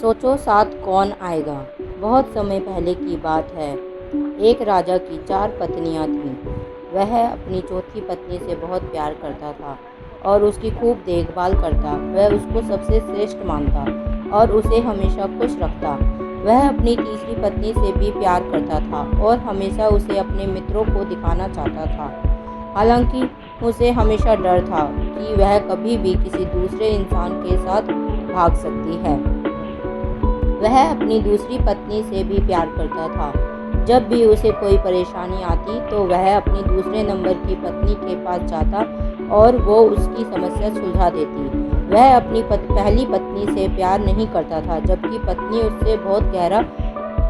सोचो साथ कौन आएगा। बहुत समय पहले की बात है। एक राजा की 4 पत्नियां थीं। वह अपनी चौथी पत्नी से बहुत प्यार करता था और उसकी खूब देखभाल करता। वह उसको सबसे श्रेष्ठ मानता और उसे हमेशा खुश रखता। वह अपनी तीसरी पत्नी से भी प्यार करता था और हमेशा उसे अपने मित्रों को दिखाना चाहता था। हालांकि उसे हमेशा डर था कि वह कभी भी किसी दूसरे इंसान के साथ भाग सकती है। वह अपनी दूसरी पत्नी से भी प्यार करता था। जब भी उसे कोई परेशानी आती तो वह अपनी दूसरे नंबर की पत्नी के पास जाता और वो उसकी समस्या सुलझा देती। वह अपनी पहली पत्नी से प्यार नहीं करता था, जबकि पत्नी उससे बहुत गहरा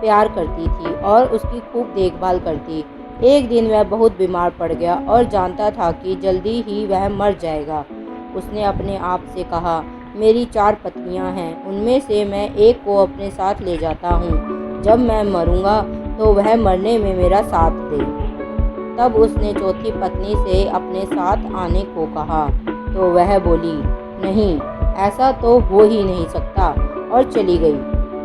प्यार करती थी और उसकी खूब देखभाल करती। एक दिन वह बहुत बीमार पड़ गया और जानता था कि जल्दी ही वह मर जाएगा। उसने अपने आप से कहा, मेरी 4 पत्नियां हैं, उनमें से मैं एक को अपने साथ ले जाता हूँ। जब मैं मरूंगा तो वह मरने में मेरा साथ दे। तब उसने चौथी पत्नी से अपने साथ आने को कहा तो वह बोली, नहीं, ऐसा तो हो ही नहीं सकता, और चली गई।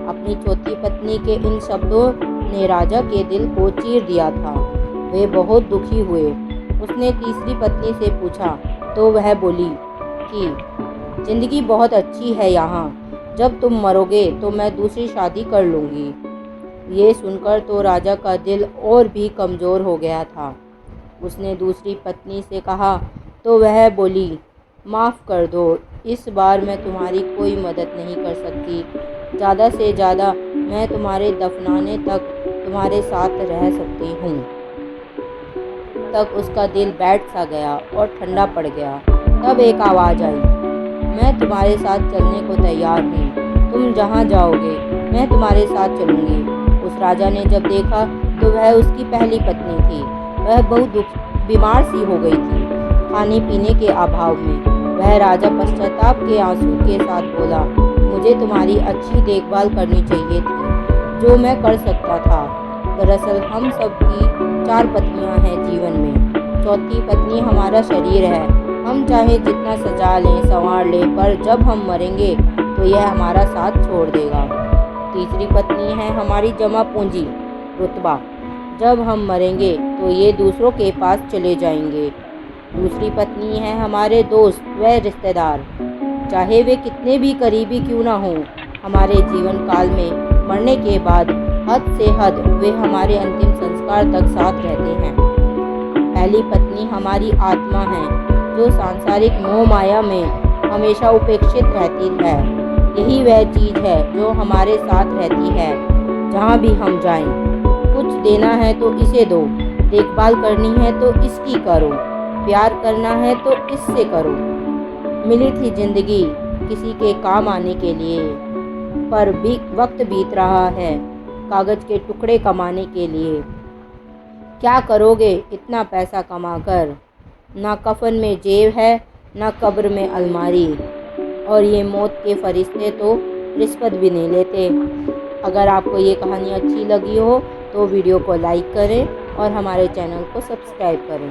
अपनी चौथी पत्नी के इन शब्दों ने राजा के दिल को चीर दिया था। वे बहुत दुखी हुए। उसने तीसरी पत्नी से पूछा तो वह बोली कि जिंदगी बहुत अच्छी है यहाँ। जब तुम मरोगे तो मैं दूसरी शादी कर लूँगी। ये सुनकर तो राजा का दिल और भी कमज़ोर हो गया था। उसने दूसरी पत्नी से कहा तो वह बोली, माफ़ कर दो, इस बार मैं तुम्हारी कोई मदद नहीं कर सकती। ज़्यादा से ज़्यादा मैं तुम्हारे दफनाने तक तुम्हारे साथ रह सकती हूँ। तब उसका दिल बैठ सा गया और ठंडा पड़ गया। तब एक आवाज़ आई, मैं तुम्हारे साथ चलने को तैयार हूँ। तुम जहाँ जाओगे मैं तुम्हारे साथ चलूँगी। उस राजा ने जब देखा तो वह उसकी पहली पत्नी थी। वह बहुत बीमार सी हो गई थी, खाने पीने के अभाव में। वह राजा पश्चाताप के आंसू के साथ बोला, मुझे तुम्हारी अच्छी देखभाल करनी चाहिए थी, जो मैं कर सकता था। दरअसल हम सब की 4 पत्नियां हैं जीवन में। चौथी पत्नी हमारा शरीर है। हम चाहे जितना सजा लें, संवार लें, पर जब हम मरेंगे तो यह हमारा साथ छोड़ देगा। तीसरी पत्नी है हमारी जमा पूंजी, रुतबा। जब हम मरेंगे तो ये दूसरों के पास चले जाएंगे। दूसरी पत्नी है हमारे दोस्त व रिश्तेदार, चाहे वे कितने भी करीबी क्यों ना हों। हमारे जीवन काल में मरने के बाद हद से हद वे हमारे अंतिम संस्कार तक साथ रहते हैं। पहली पत्नी हमारी आत्मा है, जो सांसारिक मोह माया में हमेशा उपेक्षित रहती है। यही वह चीज़ है जो हमारे साथ रहती है जहाँ भी हम जाएं। कुछ देना है तो इसे दो, देखभाल करनी है तो इसकी करो, प्यार करना है तो इससे करो। मिली थी जिंदगी किसी के काम आने के लिए, पर भी वक्त बीत रहा है कागज के टुकड़े कमाने के लिए। क्या करोगे इतना पैसा कमाकर? ना कफन में जेब है, ना कब्र में अलमारी, और ये मौत के फरिश्ते तो रिश्वत भी नहीं लेते। अगर आपको ये कहानी अच्छी लगी हो तो वीडियो को लाइक करें और हमारे चैनल को सब्सक्राइब करें।